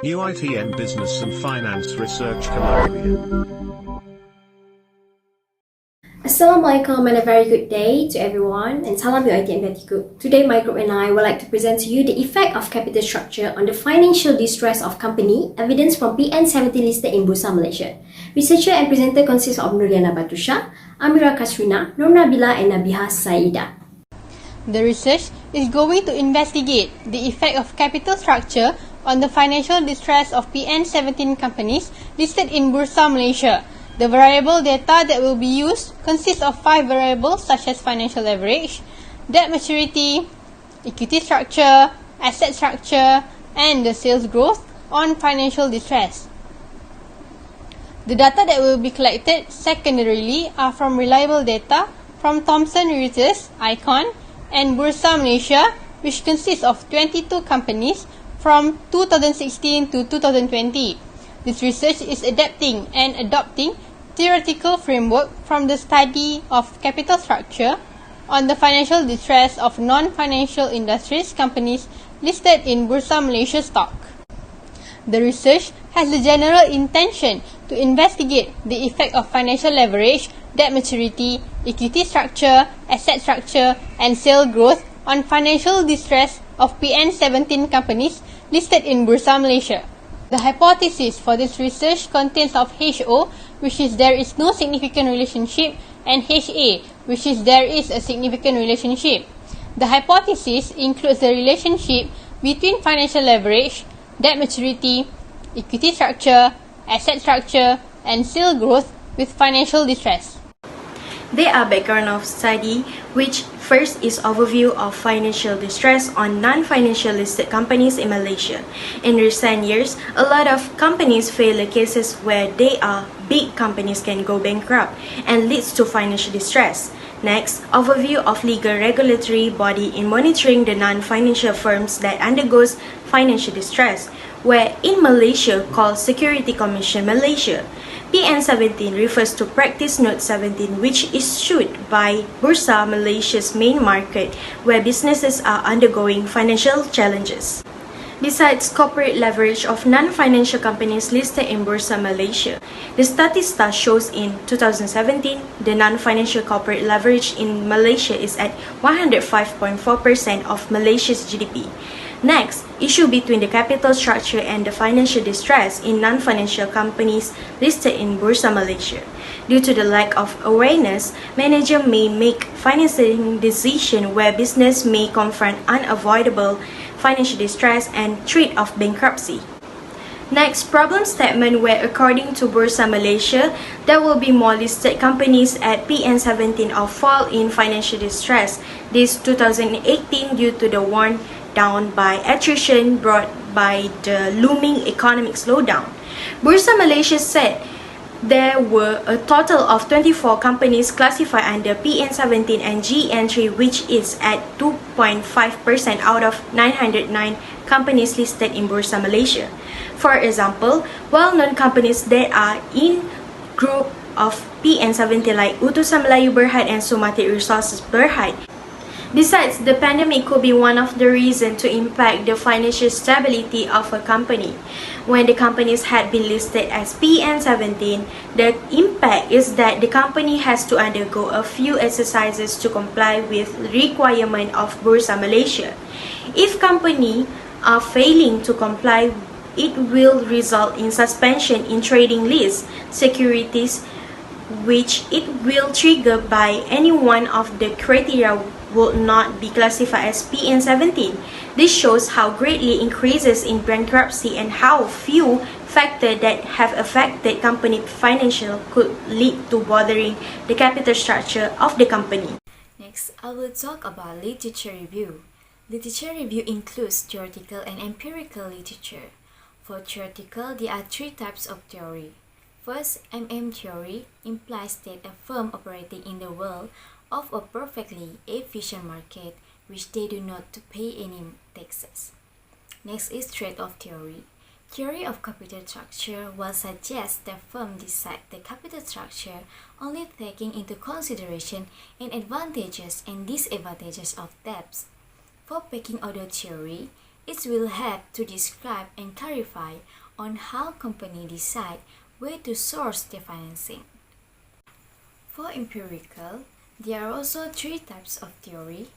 UITM Business and Finance Research Columbia. Assalamualaikum and a very good day to everyone, and salam UITM Batiku. Today my group and I would like to present to you the effect of capital structure on the financial distress of company, evidence from PN17 listed in Bursa Malaysia. Researcher and presenter consists of Nurliyana Batrisyia, Amirah Qasrina, Nornabila and Nabihah Sayyidah. The research is going to investigate the effect of capital structure on the financial distress of PN17 companies listed in Bursa Malaysia. The variable data that will be used consists of 5 variables such as financial leverage, debt maturity, equity structure, asset structure, and the sales growth on financial distress. The data that will be collected secondarily are from reliable data from Thomson Reuters, Icon, and Bursa Malaysia, which consists of 22 companies from 2016 to 2020. This research is adapting and adopting theoretical framework from the study of capital structure on the financial distress of non-financial industries companies listed in Bursa Malaysia stock. The research has the general intention to investigate the effect of financial leverage, debt maturity, equity structure, asset structure, and sale growth on financial distress of PN17 companies listed in Bursa Malaysia. The hypothesis for this research contains of HO, which is there is no significant relationship, and HA, which is there is a significant relationship. The hypothesis includes the relationship between financial leverage, debt maturity, equity structure, asset structure, and sale growth with financial distress. There are background of study, which first is overview of financial distress on non-financial listed companies in Malaysia. In recent years, a lot of companies fail cases where they are big companies can go bankrupt and leads to financial distress. Next, overview of legal regulatory body in monitoring the non-financial firms that undergoes financial distress, where in Malaysia called Security Commission Malaysia. PN17 refers to Practice Note 17, which is issued by Bursa Malaysia's main market, where businesses are undergoing financial challenges. Besides corporate leverage of non-financial companies listed in Bursa Malaysia, the Statista shows in 2017, the non-financial corporate leverage in Malaysia is at 105.4% of Malaysia's GDP. Next, issue between the capital structure and the financial distress in non-financial companies listed in Bursa Malaysia. Due to the lack of awareness, manager may make financing decisions where business may confront unavoidable financial distress and threat of bankruptcy. Next, problem statement where according to Bursa Malaysia, there will be more listed companies at PN17 or fall in financial distress this 2018 due to the worn down by attrition brought by the looming economic slowdown. Bursa Malaysia said there were a total of 24 companies classified under PN17 and GN3, which is at 2.5% out of 909 companies listed in Bursa Malaysia. For example, well-known companies that are in group of PN17 like Utusan Melayu Berhad and Sumatic Resources Berhad. Besides, the pandemic could be one of the reasons to impact the financial stability of a company. When the companies had been listed as PN17, the impact is that the company has to undergo a few exercises to comply with requirement of Bursa Malaysia. If company are failing to comply, it will result in suspension in trading list securities, which it will trigger by any one of the criteria would not be classified as PN17. This shows how greatly increases in bankruptcy and how few factors that have affected company financial could lead to bothering the capital structure of the company. Next, I will talk about literature review. Literature review includes theoretical and empirical literature. For theoretical, there are 3 types of theory. First, theory implies that a firm operating in the world of a perfectly efficient market which they do not to pay any taxes. Next is trade-off theory. Theory of capital structure will suggest that firms decide the capital structure only taking into consideration an advantages and disadvantages of debts. For pecking order theory, It will help to describe and clarify on how company decide where to source their financing. For empirical, there are also three types of theory.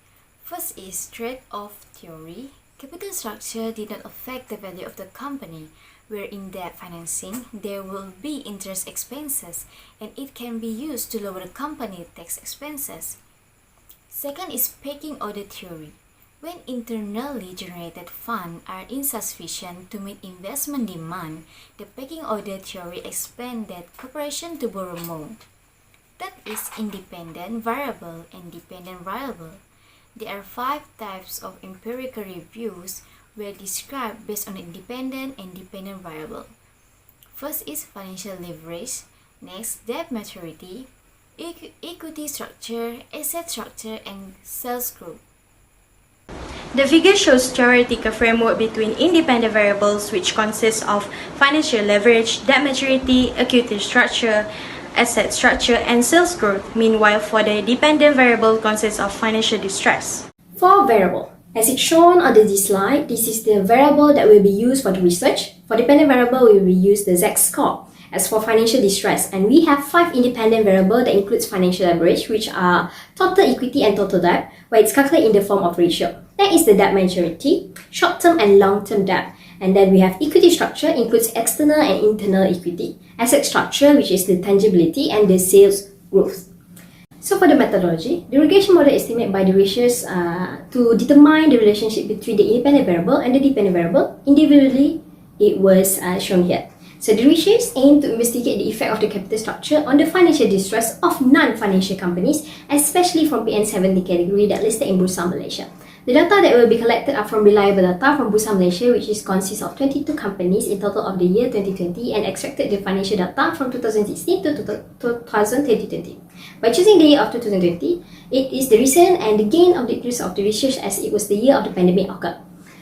First is trade-off theory. Capital structure did not affect the value of the company, where in debt financing there will be interest expenses and it can be used to lower the company tax expenses. Second is pecking order theory. When internally generated funds are insufficient to meet investment demand, the pecking order theory explains that corporation to borrow more. That is independent variable and dependent variable. There are 5 types of empirical reviews were described based on independent and dependent variable. First is financial leverage, next debt maturity, equity structure, asset structure, and sales growth. The figure shows theoretical framework between independent variables, which consists of financial leverage, debt maturity, equity structure, asset structure, and sales growth. Meanwhile, for the dependent variable consists of financial distress. For variable, as it's shown on this slide, this is the variable that will be used for the research. For dependent variable, we will use the z-score. As for financial distress, and we have 5 independent variables that includes financial leverage, which are total equity and total debt, where it's calculated in the form of ratio. That is the debt maturity, short-term and long-term debt. And then we have equity structure, includes external and internal equity. Asset structure, which is the tangibility, and the sales growth. So for the methodology, the regression model estimates by the ratios to determine the relationship between the independent variable and the dependent variable. Individually, it was shown here. So the ratios aim to investigate the effect of the capital structure on the financial distress of non-financial companies, especially from PN17 category that listed in Bursa Malaysia. The data that will be collected are from reliable data from Bursa Malaysia, which consists of 22 companies in total of the year 2020, and extracted the financial data from 2016 to 2020. By choosing the year of 2020, it is the reason and the gain of the increase of the research as it was the year of the pandemic occurred.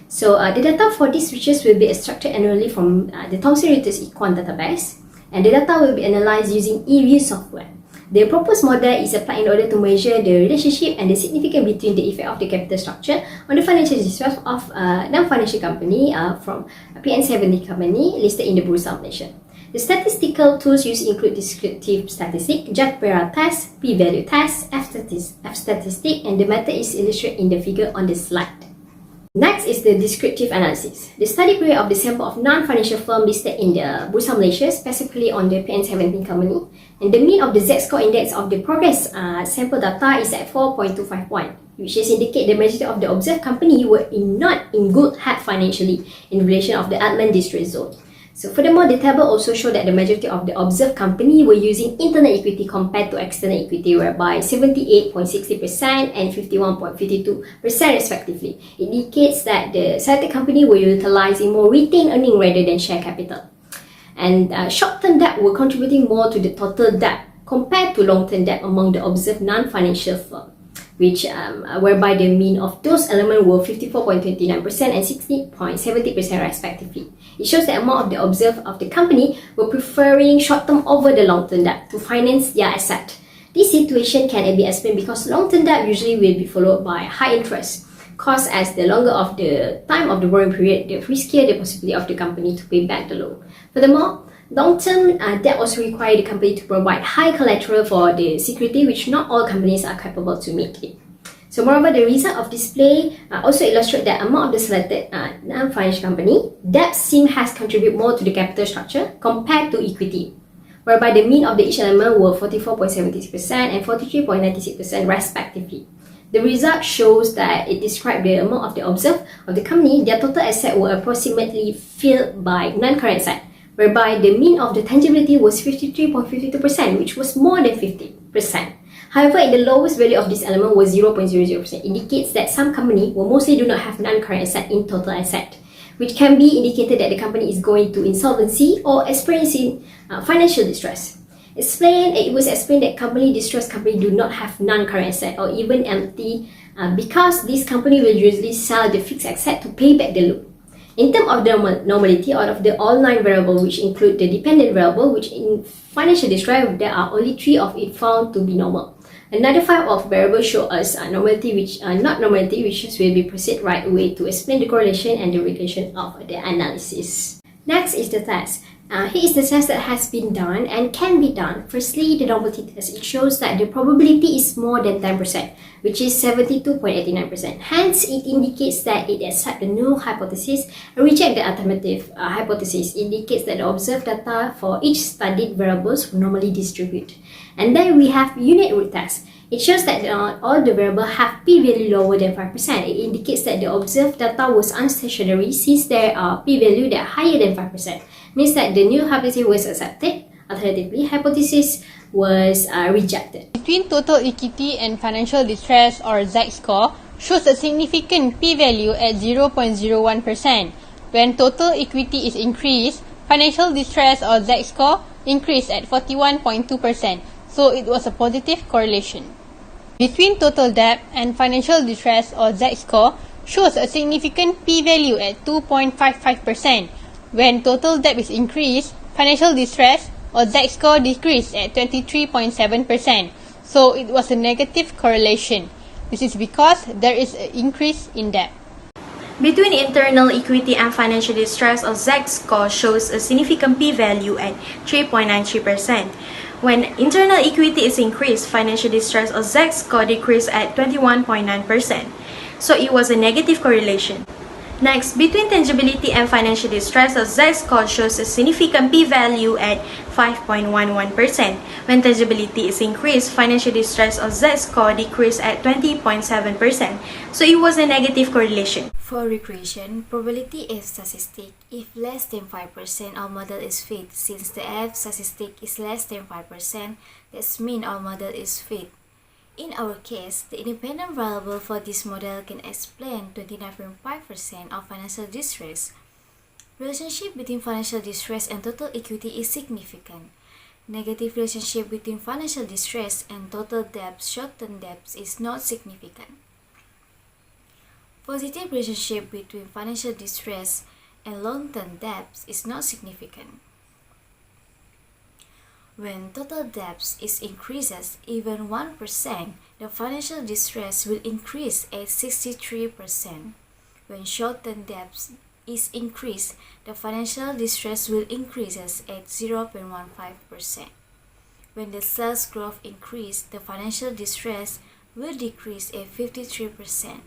So the data for these research will be extracted annually from the Thomson Reuters Equant database, and the data will be analyzed using eView software. The proposed model is applied in order to measure the relationship and the significance between the effect of the capital structure on the financial distress of non-financial company from PN17 company listed in the Bursa Malaysia. The statistical tools used include descriptive statistic, Jagpera test, p-value test, f-statistic, and the method is illustrated in the figure on the slide. Next is the descriptive analysis. The study period of the sample of non-financial firm listed in the Bursa Malaysia, specifically on the PN17 company, and the mean of the Z-score index of the progress sample data is at 4.251, which is indicate the majority of the observed company were not in good health financially in relation of the Azman distress zone. So furthermore, the table also show that the majority of the observed company were using internal equity compared to external equity, whereby 78.60% and 51.52% respectively. It indicates that the selected company were utilizing more retained earning rather than share capital. And short-term debt were contributing more to the total debt compared to long-term debt among the observed non-financial firm, which whereby the mean of those elements were 54.29% and 60.70% respectively. It shows the amount of the observed of the company were preferring short-term over the long-term debt to finance their asset. This situation can be explained because long-term debt usually will be followed by high interest cost, as the longer of the time of the borrowing period, the riskier the possibility of the company to pay back the loan. Furthermore, long-term debt also require the company to provide high collateral for the security, which not all companies are capable to meet it. So moreover, the result of display also illustrate that among of the selected non-financial company, debt seem has contributed more to the capital structure compared to equity, whereby the mean of the each element were 44.76% and 43.96% respectively. The result shows that it describes the amount of the observed of the company, their total asset were approximately filled by non-current asset, whereby the mean of the tangibility was 53.52%, which was more than 50%. However, in the lowest value of this element was 0.00%, indicates that some company will mostly do not have non-current asset in total asset, which can be indicated that the company is going to insolvency or experiencing financial distress. It was explained that distressed company do not have non-current asset or even empty because this company will usually sell the fixed asset to pay back the loan. In terms of the normality, out of the all 9 variables, which include the dependent variable, which in financial distress there are only 3 of it found to be normal. Another five of variables show us normality, not normality, which will be proceed right away to explain the correlation and the regression of the analysis. Next is the test. Here is the test that has been done and can be done. Firstly, the normality test. It shows that the probability is more than 10%, which is 72.89%. Hence, it indicates that it accepts the null hypothesis and rejects the alternative hypothesis. It indicates that the observed data for each studied variables will normally distribute. And then we have unit root test. It shows that all the variables have p-value lower than 5%. It indicates that the observed data was unstationary since there are p-value that are higher than 5%. Means that the new hypothesis was accepted. Alternatively, hypothesis was rejected. Between total equity and financial distress, or z-score, shows a significant p-value at 0.01%. When total equity is increased, financial distress, or z-score, increased at 41.2%. So it was a positive correlation. Between total debt and financial distress, or z-score, shows a significant p-value at 2.55%. When total debt is increased, financial distress, or z-score, decreased at 23.7%. So it was a negative correlation. This is because there is an increase in debt. Between internal equity and financial distress, or z-score, shows a significant p-value at 3.93%. When internal equity is increased, financial distress, or z-score, decreased at 21.9%. So it was a negative correlation. Next, between tangibility and financial distress, or z-score, shows a significant p-value at 5.11%. When tangibility is increased, financial distress, or z-score, decreased at 20.7%. So it was a negative correlation. For regression, probability F statistic, if less than 5%, our model is fit. Since the F statistic is less than 5%, that means our model is fit. In our case, the independent variable for this model can explain 29.5% of financial distress. Relationship between financial distress and total equity is significant. Negative relationship between financial distress and total debt, short-term debts, is not significant. Positive relationship between financial distress and long-term debts is not significant. When total debt is increases even 1%, the financial distress will increase at 63%. When short-term debt is increased, the financial distress will increases at 0.15%. When the sales growth increase, the financial distress will decrease at 53%.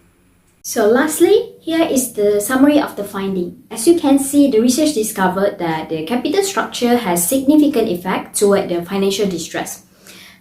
So lastly, here is the summary of the finding. As you can see, the research discovered that the capital structure has significant effect toward the financial distress.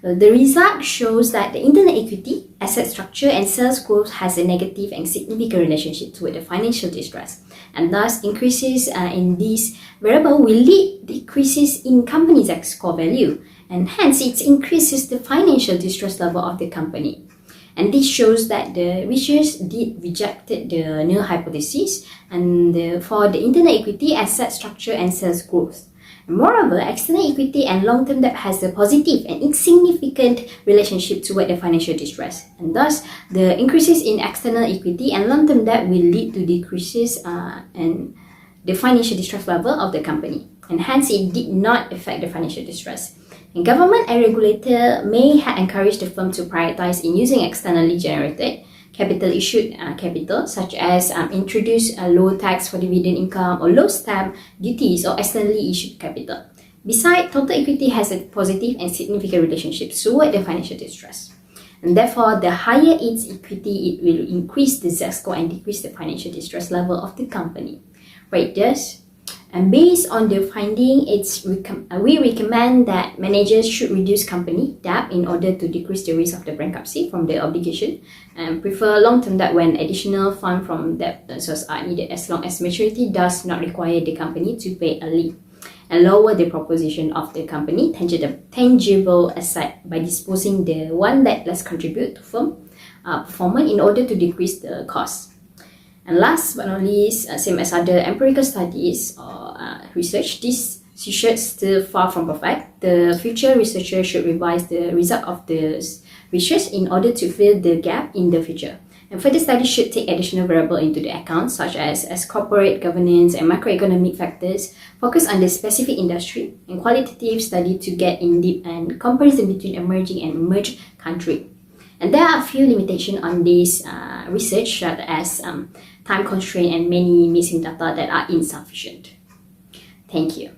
The result shows that the internal equity, asset structure, and sales growth has a negative and significant relationship toward the financial distress. And thus, increases in this variable will lead decreases in company's z-score value, and hence it increases the financial distress level of the company. And this shows that the research did rejected the null hypothesis and for the internal equity, asset structure, and sales growth. And moreover, external equity and long-term debt has a positive and insignificant relationship toward the financial distress. And thus, the increases in external equity and long-term debt will lead to decreases in the financial distress level of the company. And hence, it did not affect the financial distress. And government and regulator may have encouraged the firm to prioritize in using externally generated capital issued capital, such as introduce a low tax for dividend income or low stamp duties or externally issued capital. Besides, total equity has a positive and significant relationship toward the financial distress. And therefore, the higher its equity, it will increase the z-score and decrease the financial distress level of the company. Right, thus, and based on the finding, we recommend that managers should reduce company debt in order to decrease the risk of the bankruptcy from the obligation, and prefer long-term debt when additional funds from debt sources are needed as long as maturity does not require the company to pay early, and lower the proportion of the company tangible asset by disposing the one that less contribute to firm performance in order to decrease the cost. And last but not least, same as other empirical studies or research, this research is still far from perfect. The future researcher should revise the result of the research in order to fill the gap in the future. And further studies should take additional variables into the account, such as corporate governance and macroeconomic factors, focus on the specific industry, and qualitative study to get in deep and comparison between emerging and merged countries. And there are a few limitations on this research, such as time constraint and many missing data that are insufficient. Thank you.